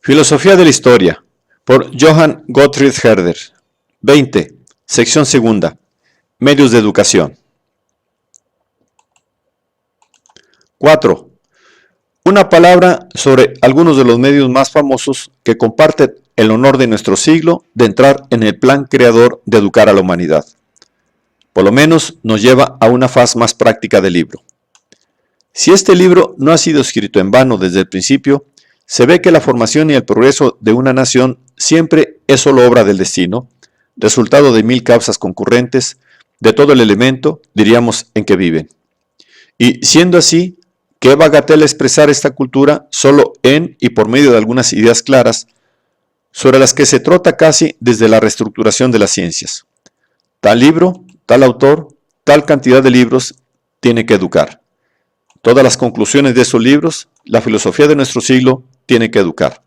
Filosofía de la Historia, por Johann Gottfried Herder. 20. Sección segunda. Medios de educación. 4. Una palabra sobre algunos de los medios más famosos que comparten el honor de nuestro siglo de entrar en el plan creador de educar a la humanidad. Por lo menos nos lleva a una faz más práctica del libro. Si este libro no ha sido escrito en vano desde el principio, se ve que la formación y el progreso de una nación siempre es solo obra del destino, resultado de mil causas concurrentes, de todo el elemento, diríamos, en que viven. Y siendo así, qué bagatela expresar esta cultura solo en y por medio de algunas ideas claras, sobre las que se trota casi desde la reestructuración de las ciencias. Tal libro, tal autor, tal cantidad de libros tiene que educar. Todas las conclusiones de esos libros, la filosofía de nuestro siglo, tiene que educar.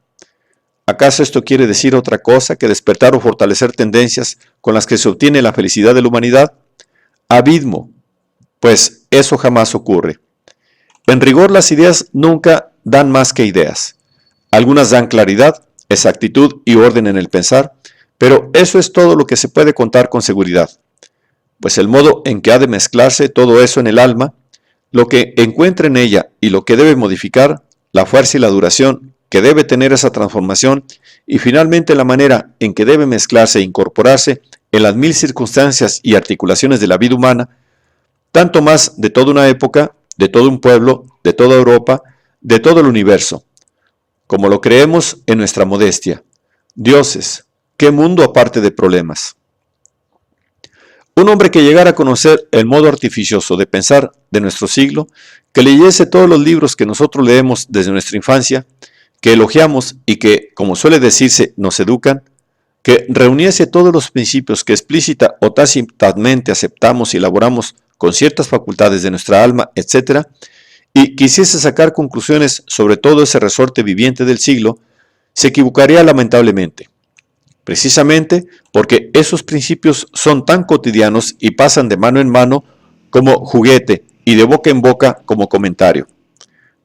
¿Acaso esto quiere decir otra cosa que despertar o fortalecer tendencias con las que se obtiene la felicidad de la humanidad? Abismo, pues eso jamás ocurre. En rigor, las ideas nunca dan más que ideas. Algunas dan claridad, exactitud y orden en el pensar, pero eso es todo lo que se puede contar con seguridad. Pues el modo en que ha de mezclarse todo eso en el alma, lo que encuentra en ella y lo que debe modificar, la fuerza y la duración que debe tener esa transformación y finalmente la manera en que debe mezclarse e incorporarse en las mil circunstancias y articulaciones de la vida humana, tanto más de toda una época, de todo un pueblo, de toda Europa, de todo el universo, como lo creemos en nuestra modestia. Dioses, ¿qué mundo aparte de problemas? Un hombre que llegara a conocer el modo artificioso de pensar de nuestro siglo, que leyese todos los libros que nosotros leemos desde nuestra infancia, que elogiamos y que, como suele decirse, nos educan, que reuniese todos los principios que explícita o tácitamente aceptamos y elaboramos con ciertas facultades de nuestra alma, etc., y quisiese sacar conclusiones sobre todo ese resorte viviente del siglo, se equivocaría lamentablemente. Precisamente porque esos principios son tan cotidianos y pasan de mano en mano como juguete y de boca en boca como comentario.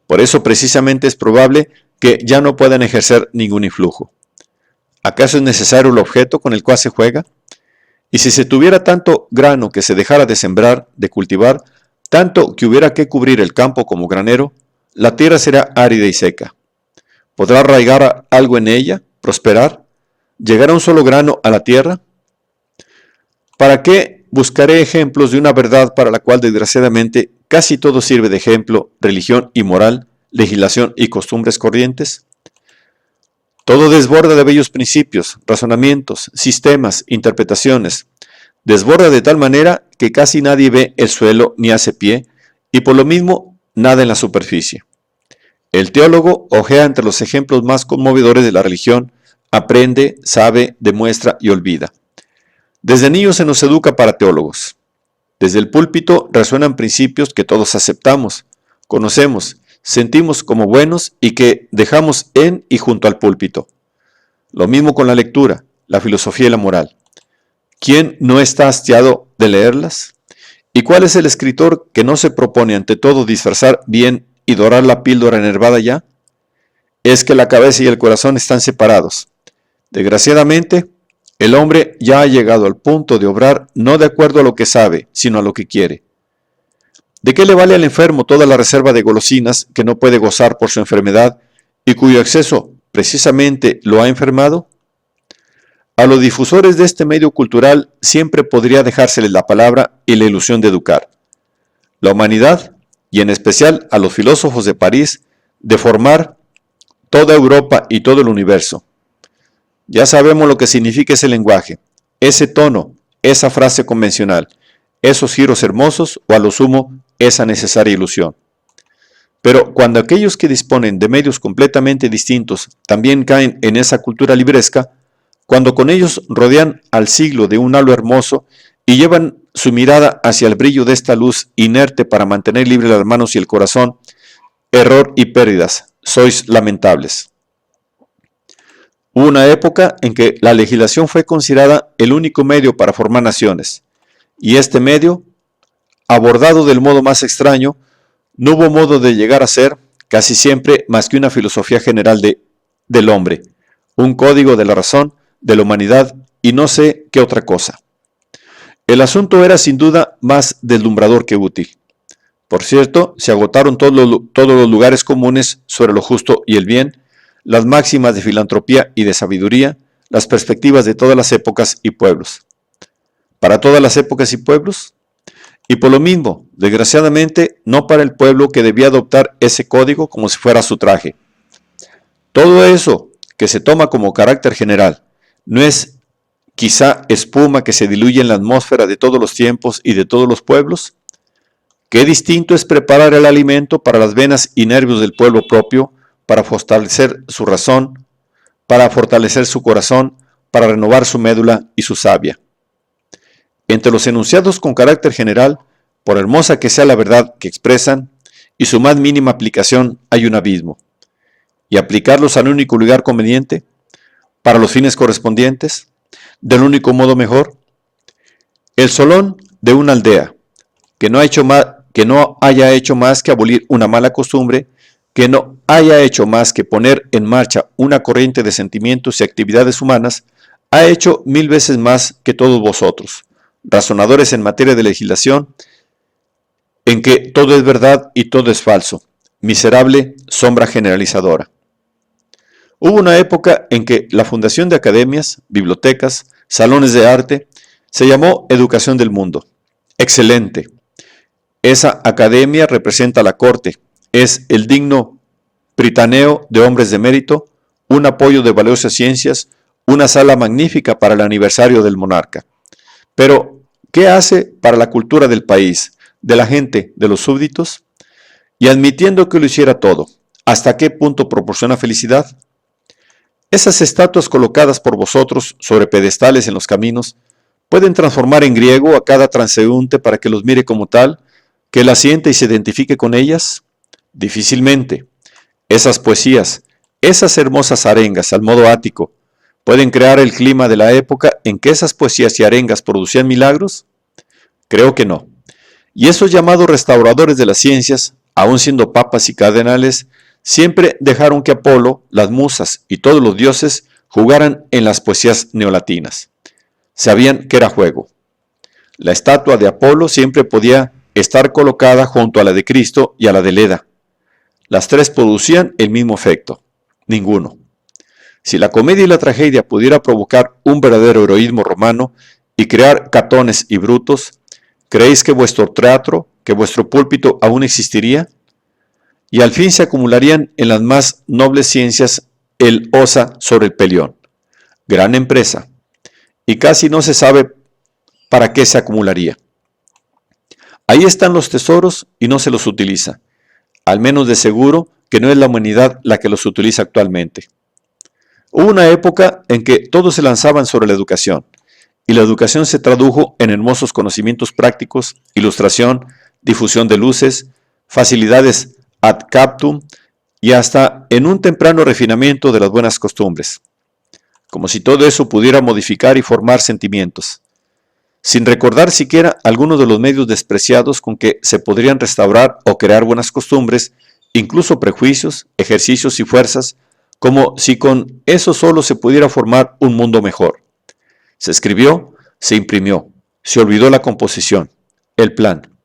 Por eso precisamente es probable que ya no puedan ejercer ningún influjo. ¿Acaso es necesario el objeto con el cual se juega? Y si se tuviera tanto grano que se dejara de sembrar, de cultivar, tanto que hubiera que cubrir el campo como granero, la tierra será árida y seca. ¿Podrá arraigar algo en ella, prosperar? ¿Llegará un solo grano a la tierra? ¿Para qué buscaré ejemplos de una verdad para la cual desgraciadamente casi todo sirve de ejemplo, religión y moral, legislación y costumbres corrientes? Todo desborda de bellos principios, razonamientos, sistemas, interpretaciones. Desborda de tal manera que casi nadie ve el suelo ni hace pie, y por lo mismo nada en la superficie. El teólogo hojea entre los ejemplos más conmovedores de la religión, aprende, sabe, demuestra y olvida. Desde niños se nos educa para teólogos. Desde el púlpito resuenan principios que todos aceptamos, conocemos, sentimos como buenos y que dejamos en y junto al púlpito. Lo mismo con la lectura, la filosofía y la moral. ¿Quién no está hastiado de leerlas? ¿Y cuál es el escritor que no se propone ante todo disfrazar bien y dorar la píldora enervada ya? Es que la cabeza y el corazón están separados. Desgraciadamente, el hombre ya ha llegado al punto de obrar no de acuerdo a lo que sabe, sino a lo que quiere. ¿De qué le vale al enfermo toda la reserva de golosinas que no puede gozar por su enfermedad y cuyo exceso precisamente lo ha enfermado? A los difusores de este medio cultural siempre podría dejárseles la palabra y la ilusión de educar. La humanidad, y en especial a los filósofos de París, de formar toda Europa y todo el universo. Ya sabemos lo que significa ese lenguaje, ese tono, esa frase convencional, esos giros hermosos o a lo sumo esa necesaria ilusión. Pero cuando aquellos que disponen de medios completamente distintos también caen en esa cultura libresca, cuando con ellos rodean al siglo de un halo hermoso y llevan su mirada hacia el brillo de esta luz inerte para mantener libres las manos y el corazón, error y pérdidas, sois lamentables. Hubo una época en que la legislación fue considerada el único medio para formar naciones, y este medio, abordado del modo más extraño, no hubo modo de llegar a ser, casi siempre, más que una filosofía general de del hombre, un código de la razón, de la humanidad y no sé qué otra cosa. El asunto era sin duda más deslumbrador que útil. Por cierto, se agotaron todos los lugares comunes sobre lo justo y el bien, las máximas de filantropía y de sabiduría, las perspectivas de todas las épocas y pueblos. ¿Para todas las épocas y pueblos? Y por lo mismo, desgraciadamente, no para el pueblo que debía adoptar ese código como si fuera su traje. Todo eso que se toma como carácter general, no es quizá espuma que se diluye en la atmósfera de todos los tiempos y de todos los pueblos. Qué distinto es preparar el alimento para las venas y nervios del pueblo propio, para fortalecer su razón, para fortalecer su corazón, para renovar su médula y su savia. Entre los enunciados con carácter general, por hermosa que sea la verdad que expresan, y su más mínima aplicación hay un abismo. Y aplicarlos al único lugar conveniente, para los fines correspondientes, del único modo mejor. El solón de una aldea, que no haya hecho más que abolir una mala costumbre, que no haya hecho más que poner en marcha una corriente de sentimientos y actividades humanas, ha hecho 1000 veces más que todos vosotros, razonadores en materia de legislación, en que todo es verdad y todo es falso, miserable sombra generalizadora. Hubo una época en que la fundación de academias, bibliotecas, salones de arte, se llamó Educación del Mundo. Excelente. Esa academia representa la corte, es el digno pritaneo de hombres de mérito, un apoyo de valiosas ciencias, una sala magnífica para el aniversario del monarca. Pero, ¿qué hace para la cultura del país, de la gente, de los súbditos? Y admitiendo que lo hiciera todo, ¿hasta qué punto proporciona felicidad? Esas estatuas colocadas por vosotros sobre pedestales en los caminos, ¿pueden transformar en griego a cada transeúnte para que los mire como tal, que la sienta y se identifique con ellas? Difícilmente. Esas poesías, esas hermosas arengas al modo ático, ¿pueden crear el clima de la época en que esas poesías y arengas producían milagros? Creo que no. Y esos llamados restauradores de las ciencias, aun siendo papas y cardenales, siempre dejaron que Apolo, las musas y todos los dioses jugaran en las poesías neolatinas. Sabían que era juego. La estatua de Apolo siempre podía estar colocada junto a la de Cristo y a la de Leda. Las tres producían el mismo efecto. Ninguno. Si la comedia y la tragedia pudiera provocar un verdadero heroísmo romano y crear Catones y Brutos, ¿creéis que vuestro teatro, que vuestro púlpito aún existiría? Y al fin se acumularían en las más nobles ciencias el Ossa sobre el Pelión. Gran empresa. Y casi no se sabe para qué se acumularía. Ahí están los tesoros y no se los utiliza. Al menos de seguro que no es la humanidad la que los utiliza actualmente. Hubo una época en que todos se lanzaban sobre la educación, y la educación se tradujo en hermosos conocimientos prácticos, ilustración, difusión de luces, facilidades ad captum y hasta en un temprano refinamiento de las buenas costumbres. Como si todo eso pudiera modificar y formar sentimientos, sin recordar siquiera algunos de los medios despreciados con que se podrían restaurar o crear buenas costumbres, incluso prejuicios, ejercicios y fuerzas, como si con eso solo se pudiera formar un mundo mejor. Se escribió, se imprimió, se olvidó la composición, el plan.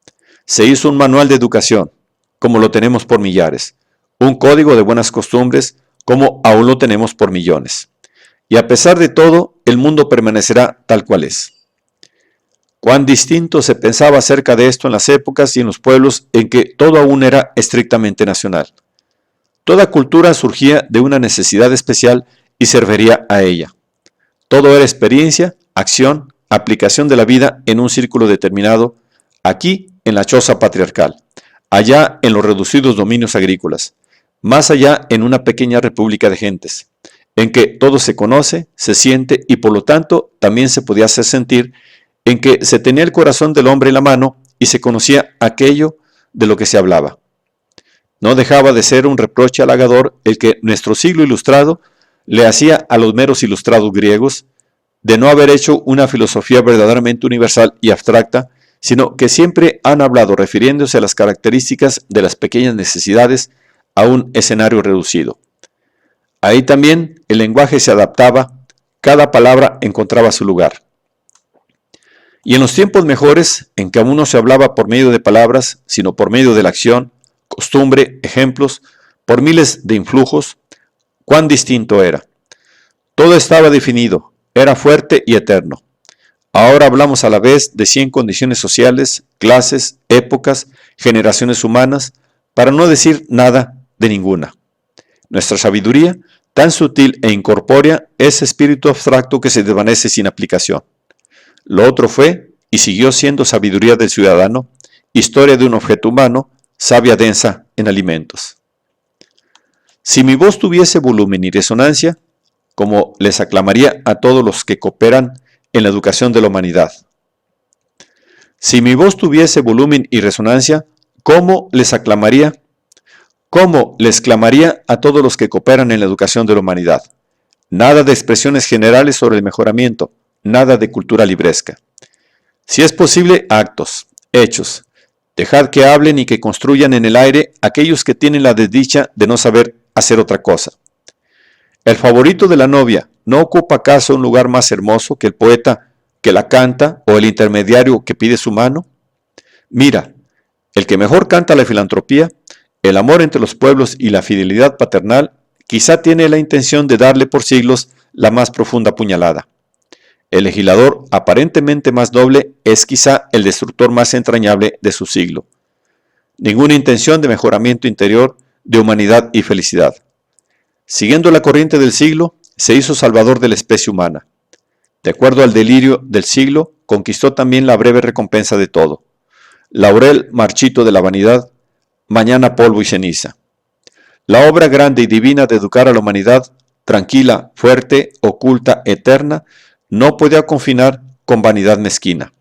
Se hizo un manual de educación, como lo tenemos por millares, un código de buenas costumbres, como aún lo tenemos por millones. Y a pesar de todo, el mundo permanecerá tal cual es. Cuán distinto se pensaba acerca de esto en las épocas y en los pueblos en que todo aún era estrictamente nacional. Toda cultura surgía de una necesidad especial y serviría a ella. Todo era experiencia, acción, aplicación de la vida en un círculo determinado, aquí en la choza patriarcal, allá en los reducidos dominios agrícolas, más allá en una pequeña república de gentes, en que todo se conoce, se siente y por lo tanto también se podía hacer sentir, en que se tenía el corazón del hombre en la mano y se conocía aquello de lo que se hablaba. No dejaba de ser un reproche halagador el que nuestro siglo ilustrado le hacía a los meros ilustrados griegos, de no haber hecho una filosofía verdaderamente universal y abstracta, sino que siempre han hablado refiriéndose a las características de las pequeñas necesidades a un escenario reducido. Ahí también el lenguaje se adaptaba, cada palabra encontraba su lugar. Y en los tiempos mejores, en que aún no se hablaba por medio de palabras, sino por medio de la acción, costumbre, ejemplos, por miles de influjos, cuán distinto era. Todo estaba definido, era fuerte y eterno. Ahora hablamos a la vez de 100 condiciones sociales, clases, épocas, generaciones humanas, para no decir nada de ninguna. Nuestra sabiduría, tan sutil e incorpórea, es espíritu abstracto que se desvanece sin aplicación. Lo otro fue, y siguió siendo sabiduría del ciudadano, historia de un objeto humano, savia densa en alimentos. Si mi voz tuviese volumen y resonancia, como les aclamaría a todos los que cooperan en la educación de la humanidad. Si mi voz tuviese volumen y resonancia, ¿cómo les aclamaría? ¿Cómo les clamaría a todos los que cooperan en la educación de la humanidad? Nada de expresiones generales sobre el mejoramiento, nada de cultura libresca. Si es posible, actos, hechos. Dejad que hablen y que construyan en el aire aquellos que tienen la desdicha de no saber hacer otra cosa. El favorito de la novia no ocupa acaso un lugar más hermoso que el poeta que la canta o el intermediario que pide su mano. Mira, el que mejor canta la filantropía, el amor entre los pueblos y la fidelidad paternal, quizá tiene la intención de darle por siglos la más profunda puñalada. El legislador aparentemente más noble es quizá el destructor más entrañable de su siglo. Ninguna intención de mejoramiento interior, de humanidad y felicidad. Siguiendo la corriente del siglo, se hizo salvador de la especie humana. De acuerdo al delirio del siglo, conquistó también la breve recompensa de todo. Laurel marchito de la vanidad, mañana polvo y ceniza. La obra grande y divina de educar a la humanidad, tranquila, fuerte, oculta, eterna, no podía confinar con vanidad mezquina.